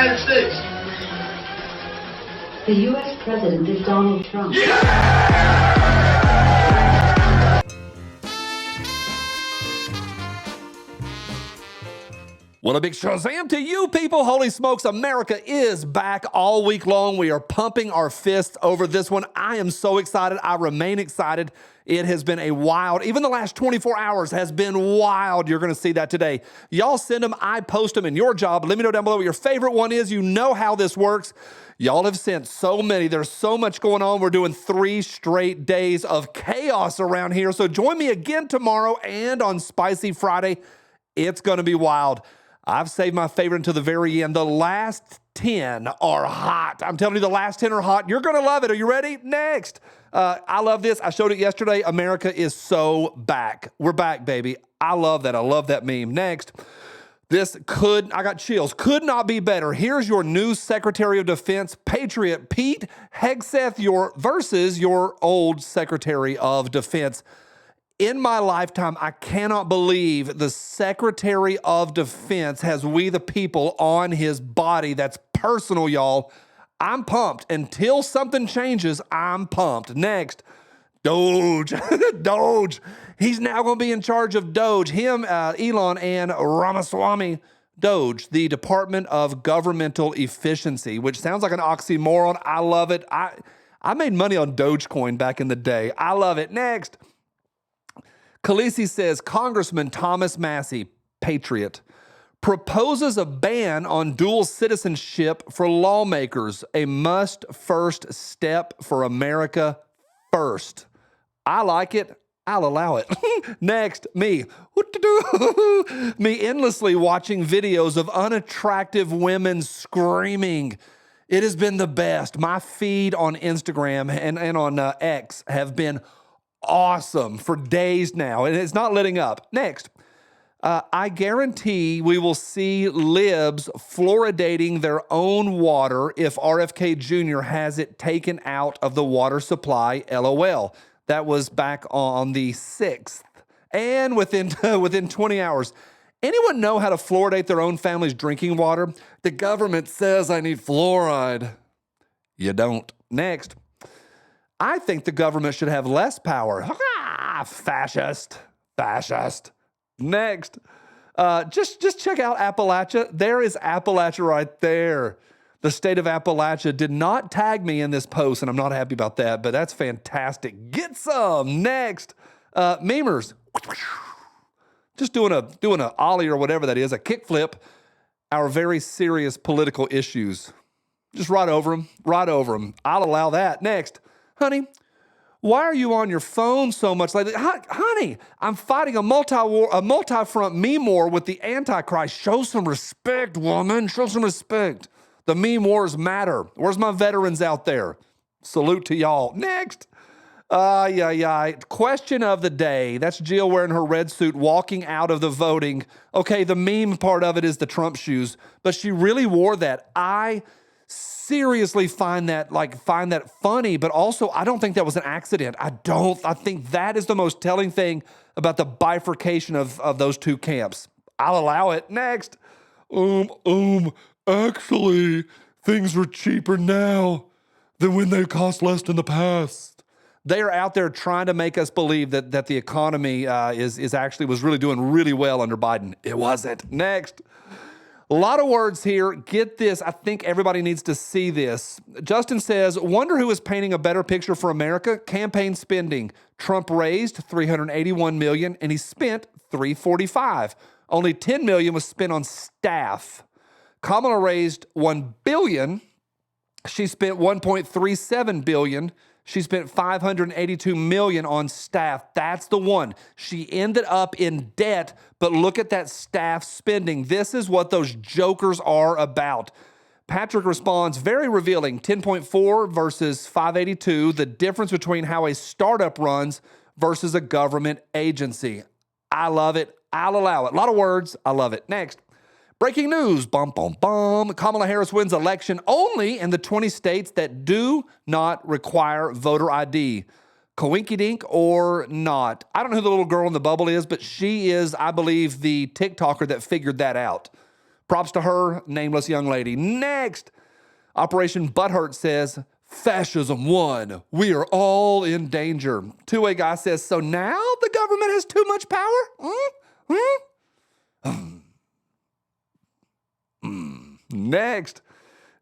United States? The U.S. President is Donald Trump. Well, a big shazam to you people. Holy smokes, America is back all week long. We are pumping our fists over this one. I am so excited. I remain excited. It has been a wild, even the last 24 hours has been wild. You're going to see that today. Y'all send them, I post them in your job. Let me know down below what your favorite one is. You know how this works. Y'all have sent so many. There's so much going on. We're doing 3 straight days of chaos around here. So join me again tomorrow and on Spicy Friday. It's going to be wild. I've saved my favorite until the very end. The last 10 are hot. I'm telling you, the last 10 are hot. You're going to love it. Are you ready? Next. I love this. I showed it yesterday. America is so back. We're back, baby. I love that. I love that meme. Next. I got chills. Could not be better. Here's your new Secretary of Defense, Patriot Pete Hegseth, versus your old Secretary of Defense. In my lifetime, I cannot believe the Secretary of Defense has we the people on his body. That's personal, y'all. I'm pumped. Until something changes, I'm pumped. Next, Doge. Doge. He's now going to be in charge of Doge. Him, Elon, and Ramaswamy. Doge, the Department of Governmental Efficiency, which sounds like an oxymoron. I love it. I made money on Dogecoin back in the day. I love it. Next. Khaleesi says Congressman Thomas Massie, Patriot, proposes a ban on dual citizenship for lawmakers, a must-first step for America first. I like it. I'll allow it. Next, me. Me endlessly watching videos of unattractive women screaming. It has been the best. My feed on Instagram and on X have been awesome for days now, and it's not letting up. Next, I guarantee we will see libs fluoridating their own water if RFK Jr. has it taken out of the water supply, LOL. That was back on the 6th. And within 20 hours, anyone know how to fluoridate their own family's drinking water? The government says I need fluoride. You don't. Next. I think the government should have less power. Fascist. Next. Just check out Appalachia. There is Appalachia right there. The state of Appalachia did not tag me in this post, and I'm not happy about that, but that's fantastic. Get some. Next. Memers. Just doing a ollie or whatever that is, a kickflip. Our very serious political issues. Just right over them. I'll allow that. Next. Honey, why are you on your phone so much lately? Honey, I'm fighting a multi-front meme war with the Antichrist. Show some respect, woman. Show some respect. The meme wars matter. Where's my veterans out there? Salute to y'all. Next. Question of the day. That's Jill wearing her red suit, walking out of the voting. Okay, the meme part of it is the Trump shoes, but she really wore that. I seriously find that funny, but also I don't think that was an accident. I think that is the most telling thing about the bifurcation of those two camps. I'll allow it. Next. Actually, things are cheaper now than when they cost less in the past. They are out there trying to make us believe that the economy was really doing really well under Biden. It wasn't. Next. A lot of words here. Get this. I think everybody needs to see this. Justin says, wonder who is painting a better picture for America? Campaign spending. Trump raised $381 million and he spent $345. Only $10 million was spent on staff. Kamala raised $1 billion. She spent $1.37 billion. She spent $582 million on staff. That's the one. She ended up in debt, but look at that staff spending. This is what those jokers are about. Patrick responds, very revealing, 10.4 versus 582, the difference between how a startup runs versus a government agency. I love it. I'll allow it. A lot of words. I love it. Next. Breaking news, Kamala Harris wins election only in the 20 states that do not require voter ID. Coinkydink or not. I don't know who the little girl in the bubble is, but she is, I believe, the TikToker that figured that out. Props to her, nameless young lady. Next, Operation Butthurt says, fascism won. We are all in danger. Two-way guy says, so now the government has too much power? Next,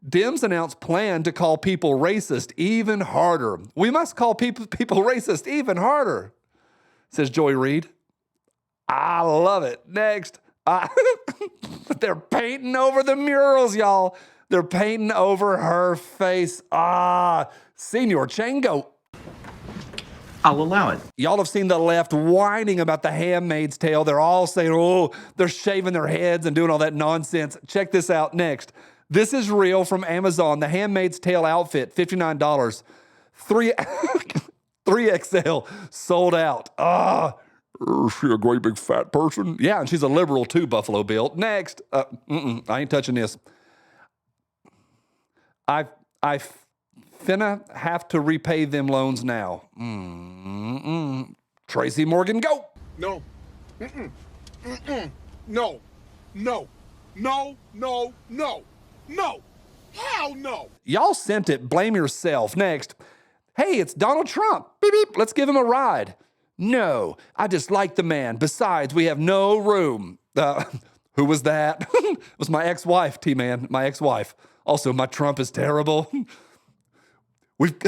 Dems announced plan to call people racist even harder. We must call people racist even harder, says Joy Reid. I love it. Next, they're painting over the murals, y'all. They're painting over her face. Senor Chango. I'll allow it. Y'all have seen the left whining about the Handmaid's Tale. They're all saying, oh, they're shaving their heads and doing all that nonsense. Check this out next. This is real from Amazon. The Handmaid's Tale outfit, $59. 3XL sold out. Is she a great big fat person? Yeah, and she's a liberal too, Buffalo Bill. Next. I ain't touching this. I finna have to repay them loans now. Tracy Morgan, go. No. No. No. No. No. No. No. Hell no. Y'all sent it. Blame yourself. Next. Hey, it's Donald Trump. Beep, beep. Let's give him a ride. No, I just like the man. Besides, we have no room. Who was that? It was my ex-wife, T-Man, my ex-wife. Also, my Trump is terrible. We've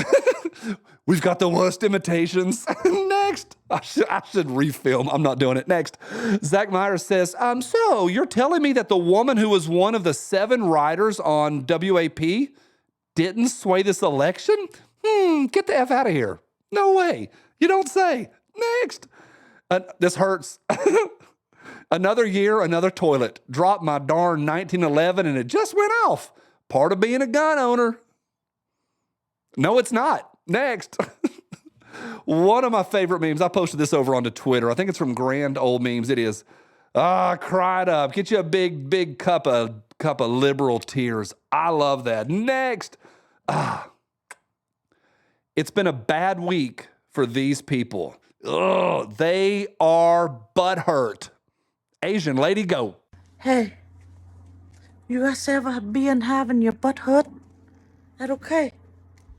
got the worst imitations. Next. I should refilm. I'm not doing it. Next. Zach Myers says, so you're telling me that the woman who was one of the 7 riders on WAP didn't sway this election? Get the F out of here. No way. You don't say. Next. This hurts. Another year, another toilet. Dropped my darn 1911 and it just went off. Part of being a gun owner. No, it's not. Next. One of my favorite memes. I posted this over onto Twitter. I think it's from Grand Old Memes. It is. Cried up. Get you a big cup of liberal tears. I love that. Next. It's been a bad week for these people. They are butthurt. Asian lady, go. Hey, you guys ever been having your butt hurt? That okay?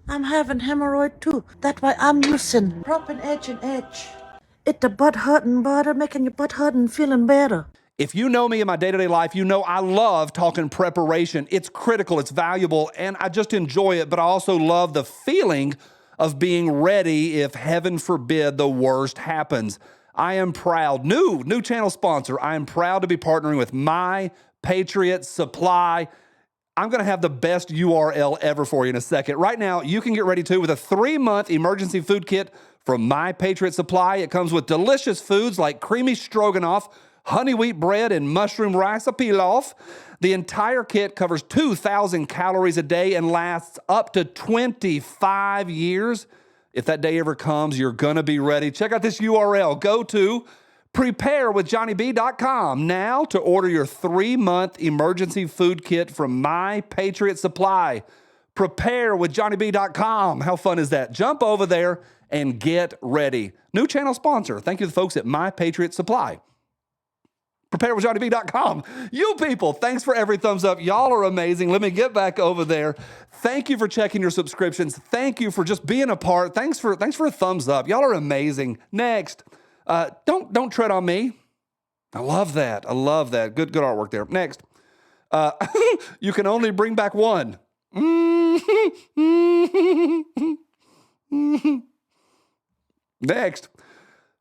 I'm having hemorrhoid too. That's why I'm using Proppin' Edge and Edge. It's the butt hurting butter, making your butt hurting feeling better. If you know me in my day-to-day life, you know I love talking preparation. It's critical, it's valuable, and I just enjoy it, but I also love the feeling of being ready if, heaven forbid, the worst happens. I am proud, new channel sponsor, I am proud to be partnering with My Patriot Supply. I'm going to have the best URL ever for you in a second. Right now, you can get ready too with a 3-month emergency food kit from My Patriot Supply. It comes with delicious foods like creamy stroganoff, honey wheat bread, and mushroom rice pilaf. The entire kit covers 2,000 calories a day and lasts up to 25 years. If that day ever comes, you're going to be ready. Check out this URL. Go to preparewithjohnnyb.com now to order your 3-month emergency food kit from My Patriot Supply. Preparewithjohnnyb.com. How fun is that? Jump over there and get ready. New channel sponsor. Thank you to the folks at My Patriot Supply. Preparewithjohnnyb.com. You people, thanks for every thumbs up. Y'all are amazing. Let me get back over there. Thank you for checking your subscriptions. Thank you for just being a part. Thanks for a thumbs up. Y'all are amazing. Next, don't tread on me. I love that. I love that. Good artwork there. Next, you can only bring back one. Next.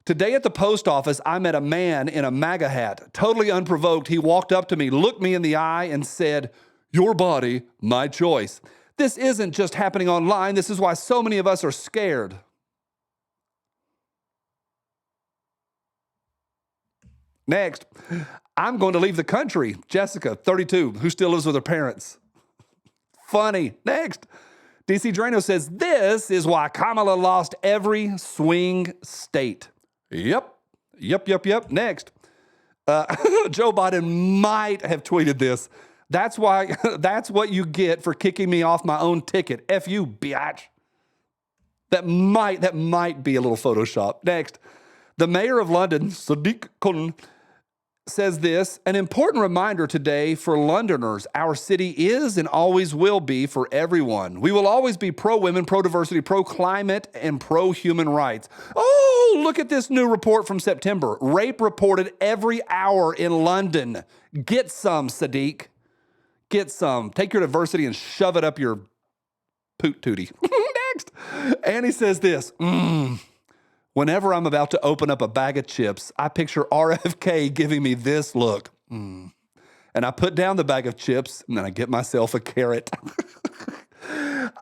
Today at the post office, I met a man in a MAGA hat. Totally unprovoked, he walked up to me, looked me in the eye, and said, "Your body, my choice." This isn't just happening online. This is why so many of us are scared. Next, I'm going to leave the country. Jessica, 32, who still lives with her parents. Funny. Next, DC Drano says, this is why Kamala lost every swing state. Yep. Next, Joe Biden might have tweeted this. That's what you get for kicking me off my own ticket. F you, biatch. That might be a little Photoshop. Next, the mayor of London, Sadiq Khan, says this, an important reminder today for Londoners. Our city is and always will be for everyone. We will always be pro-women, pro-diversity, pro-climate, and pro-human rights. Oh, look at this new report from September. Rape reported every hour in London. Get some, Sadiq. Get some. Take your diversity and shove it up your poot tootie. Next. Annie says this. Whenever I'm about to open up a bag of chips, I picture RFK giving me this look. And I put down the bag of chips, and then I get myself a carrot.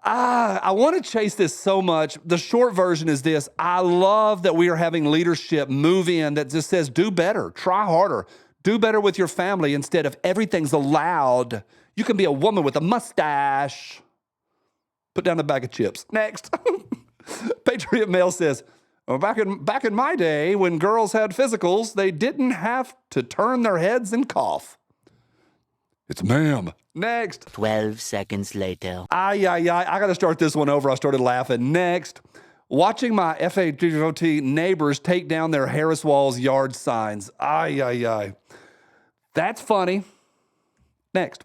I want to chase this so much. The short version is this. I love that we are having leadership move in that just says, do better, try harder, do better with your family instead of everything's allowed. You can be a woman with a mustache. Put down the bag of chips. Next. Patriot Mail says, well, back in my day, when girls had physicals, they didn't have to turn their heads and cough. It's ma'am. Next. 12 seconds later. I got to start this one over. I started laughing. Next. Watching my FAT neighbors take down their Harris Walls yard signs. That's funny. Next.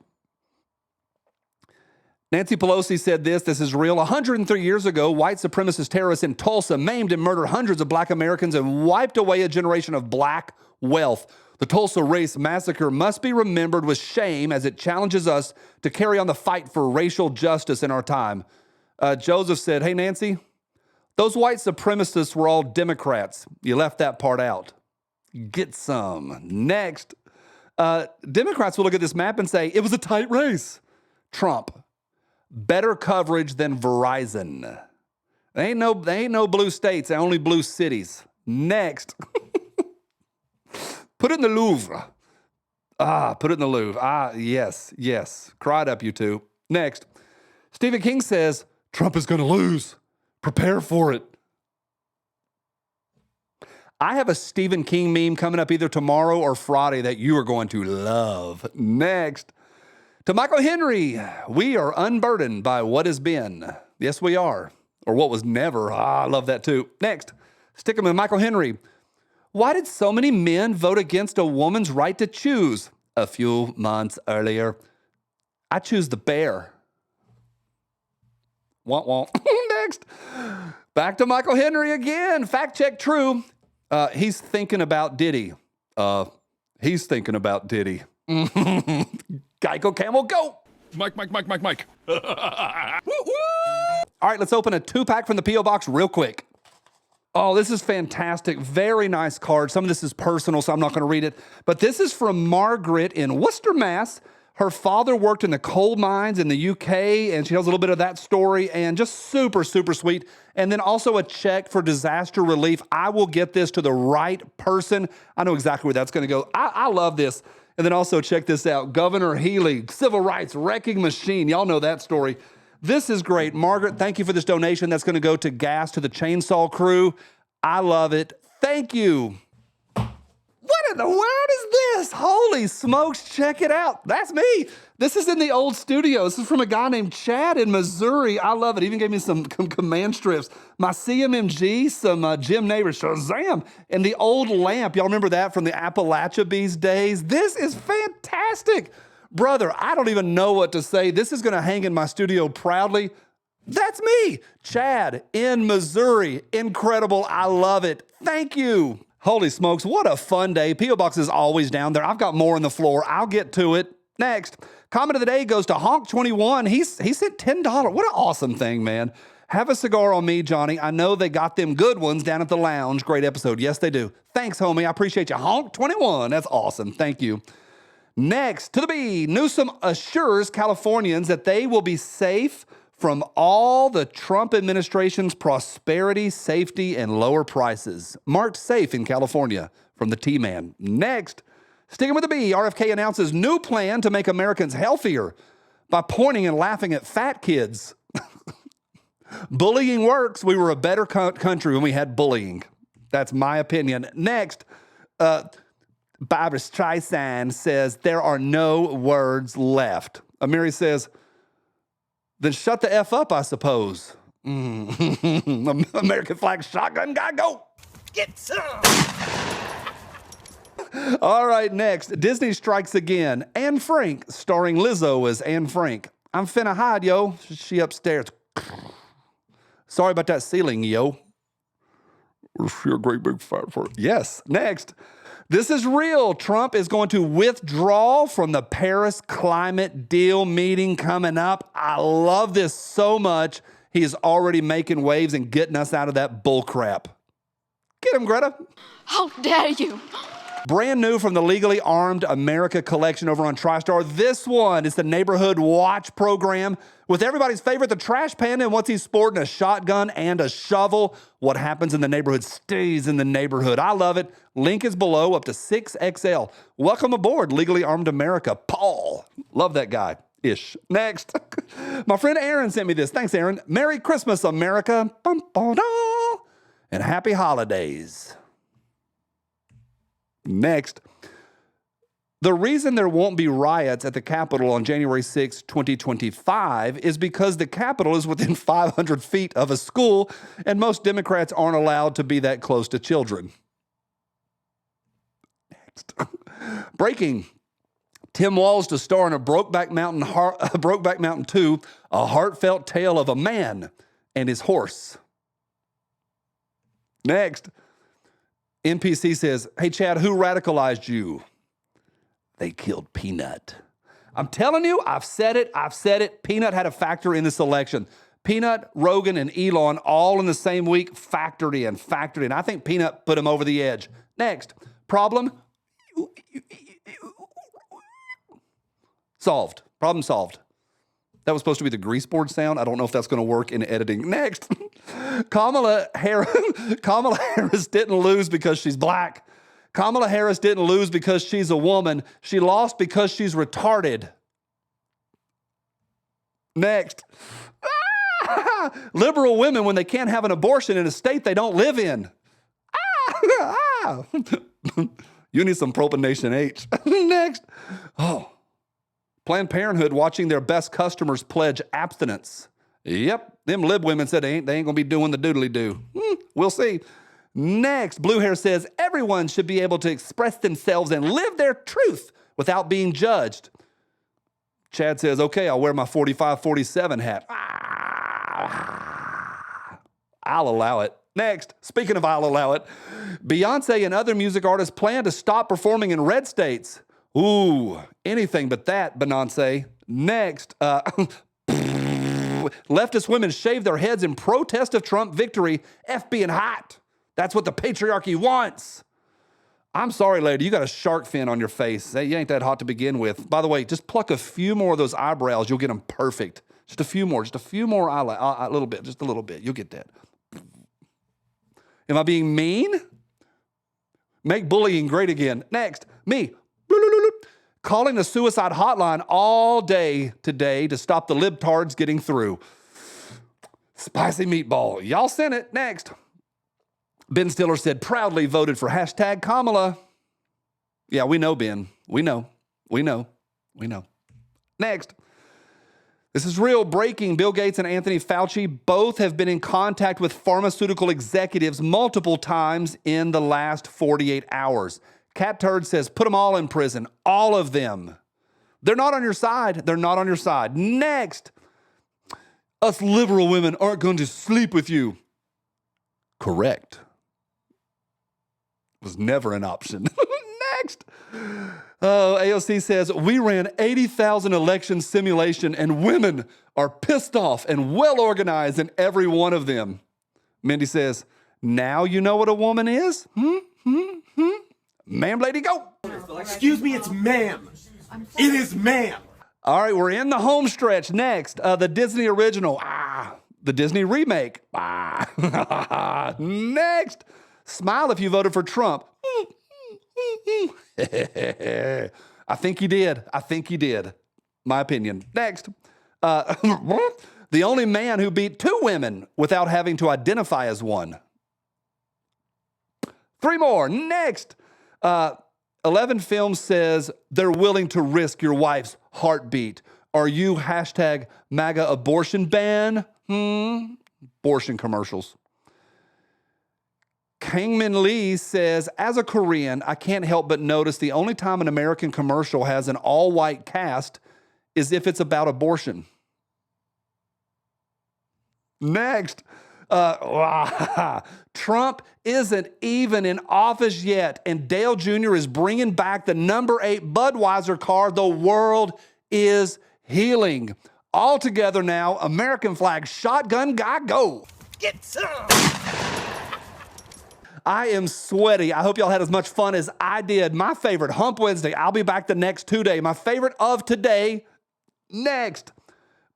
Nancy Pelosi said this is real. 103 years ago, white supremacist terrorists in Tulsa maimed and murdered hundreds of black Americans and wiped away a generation of black wealth. The Tulsa race massacre must be remembered with shame as it challenges us to carry on the fight for racial justice in our time. Joseph said, hey, Nancy, those white supremacists were all Democrats. You left that part out. Get some. Next. Democrats will look at this map and say, it was a tight race. Trump. Better coverage than Verizon. They ain't no blue states, they're only blue cities. Next. Put it in the Louvre. Put it in the Louvre. Yes. Cried up, you two. Next. Stephen King says, Trump is going to lose. Prepare for it. I have a Stephen King meme coming up either tomorrow or Friday that you are going to love. Next. To Michael Henry, we are unburdened by what has been. Yes, we are. Or what was never. I love that too. Next, stick him with Michael Henry. Why did so many men vote against a woman's right to choose? A few months earlier, I choose the bear. Womp. Next, back to Michael Henry again. Fact check true. He's thinking about Diddy. He's thinking about Diddy. Geico Camel, go! Mike. All right, let's open a 2-pack from the P.O. Box real quick. Oh, this is fantastic. Very nice card. Some of this is personal, so I'm not going to read it. But this is from Margaret in Worcester, Mass. Her father worked in the coal mines in the UK, and she tells a little bit of that story, and just super, super sweet. And then also a check for disaster relief. I will get this to the right person. I know exactly where that's going to go. I love this. And then also check this out. Governor Healy, civil rights, wrecking machine. Y'all know that story. This is great. Margaret, thank you for this donation. That's going to go to gas to the chainsaw crew. I love it. Thank you. What in the world is this? Holy smokes, check it out. That's me. This is in the old studio. This is from a guy named Chad in Missouri. I love it. Even gave me some command strips. My CMMG, some Jim Neighbors, Shazam, and the old lamp. Y'all remember that from the Appalachia Bees days? This is fantastic. Brother, I don't even know what to say. This is going to hang in my studio proudly. That's me, Chad in Missouri. Incredible. I love it. Thank you. Holy smokes, what a fun day. P.O. Box is always down there. I've got more on the floor. I'll get to it. Next, comment of the day goes to Honk21. He sent $10. What an awesome thing, man. Have a cigar on me, Johnny. I know they got them good ones down at the lounge. Great episode. Yes, they do. Thanks, homie. I appreciate you. Honk21. That's awesome. Thank you. Next, to the B. Newsom assures Californians that they will be safe from all the Trump administration's prosperity, safety, and lower prices. Marked safe in California from the T-Man. Next, sticking with the B, RFK announces new plan to make Americans healthier by pointing and laughing at fat kids. Bullying works. We were a better country when we had bullying. That's my opinion. Next, Barbara Streisand says, there are no words left. Amiri says, then shut the F up, I suppose. American flag shotgun guy, go. Get some. All right, next. Disney strikes again. Anne Frank, starring Lizzo as Anne Frank. I'm finna hide, yo. She upstairs. Sorry about that ceiling, yo. Is she a great big fat for it? Yes. Next. This is real. Trump is going to withdraw from the Paris climate deal meeting coming up. I love this so much. He is already making waves and getting us out of that bull crap. Get him, Greta. How dare you? Brand new from the Legally Armed America collection over on TriStar. This one is the Neighborhood Watch program with everybody's favorite, the trash panda, and what's he sporting? A shotgun and a shovel. What happens in the neighborhood stays in the neighborhood. I love it. Link is below, up to 6XL. Welcome aboard, Legally Armed America. Paul. Love that guy. Ish. Next. My friend Aaron sent me this. Thanks, Aaron. Merry Christmas, America. Bum, ba, da. And happy holidays. Next, the reason there won't be riots at the Capitol on January 6, 2025 is because the Capitol is within 500 feet of a school, and most Democrats aren't allowed to be that close to children. Next. Breaking. Tim Walz to star in a Brokeback Mountain 2, a heartfelt tale of a man and his horse. Next. NPC says, hey, Chad, who radicalized you? They killed Peanut. I'm telling you, I've said it. Peanut had a factor in this election. Peanut, Rogan, and Elon all in the same week factored in. I think Peanut put him over the edge. Next, problem solved. Problem solved. That was supposed to be the grease board sound. I don't know if that's going to work in editing. Next, Kamala Harris didn't lose because she's black. Kamala Harris didn't lose because she's a woman. She lost because she's retarded. Next, liberal women, when they can't have an abortion in a state they don't live in. You need some Propionation H. Next, Planned Parenthood watching their best customers pledge abstinence. Yep, them lib women said they ain't going to be doing the doodly-doo. We'll see. Next, Blue Hair says everyone should be able to express themselves and live their truth without being judged. Chad says, okay, I'll wear my 45-47 hat. I'll allow it. Next, speaking of I'll allow it, Beyonce and other music artists plan to stop performing in red states. Ooh, anything but that, Beyonce. Next, leftist women shave their heads in protest of Trump victory. F being hot. That's what the patriarchy wants. I'm sorry, lady, you got a shark fin on your face. Hey, you ain't that hot to begin with. By the way, just pluck a few more of those eyebrows. You'll get them perfect. Just a few more eyelash, a little bit, just a little bit. You'll get that. Am I being mean? Make bullying great again. Next, me. Calling the suicide hotline all day today to stop the libtards getting through. Spicy meatball. Y'all sent it. Next. Ben Stiller said proudly voted for hashtag Kamala. Yeah, we know, Ben. We know. Next. This is real breaking. Bill Gates and Anthony Fauci both have been in contact with pharmaceutical executives multiple times in the last 48 hours. Cat Turd says, put them all in prison. All of them. They're not on your side. Next. Us liberal women aren't going to sleep with you. Correct. Was never an option. Next. AOC says, we ran 80,000 election simulation and women are pissed off and well organized in every one of them. Mindy says, now you know what a woman is? Ma'am, lady, go. Excuse me, it's ma'am. It is ma'am. All right, we're in the home stretch. Next, the Disney original. The Disney remake. Next, smile if you voted for Trump. I think you did. My opinion. Next, the only man who beat 2 women without having to identify as one. 3 more. Next. 11 Films says they're willing to risk your wife's heartbeat. Are you hashtag MAGA abortion ban? Abortion commercials. Hangmin Lee says, as a Korean, I can't help but notice the only time an American commercial has an all-white cast is if it's about abortion. Next, Trump isn't even in office yet, and Dale Jr. is bringing back the number 8 Budweiser car. The world is healing. All together now, American flag shotgun guy, go. Get some! I am sweaty. I hope y'all had as much fun as I did. My favorite, Hump Wednesday. I'll be back the next 2 days. My favorite of today, next.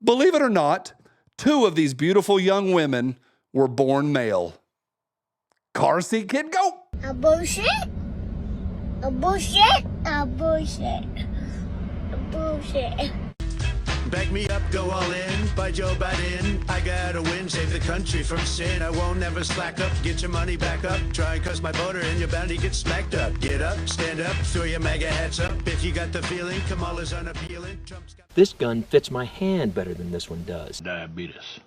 Believe it or not, 2 of these beautiful young women were born male. Car seat kid, go. A bullshit. A bullshit. A bullshit. A bullshit. Back me up, go all in, by Joe Biden. I gotta win, save the country from sin. I won't never slack up, get your money back up. Try and cuss my voter and you're bound to get smacked up. Get up, stand up, throw your MAGA hats up. If you got the feeling, Kamala's unappealing. Trump's got... This gun fits my hand better than this one does. Diabetes.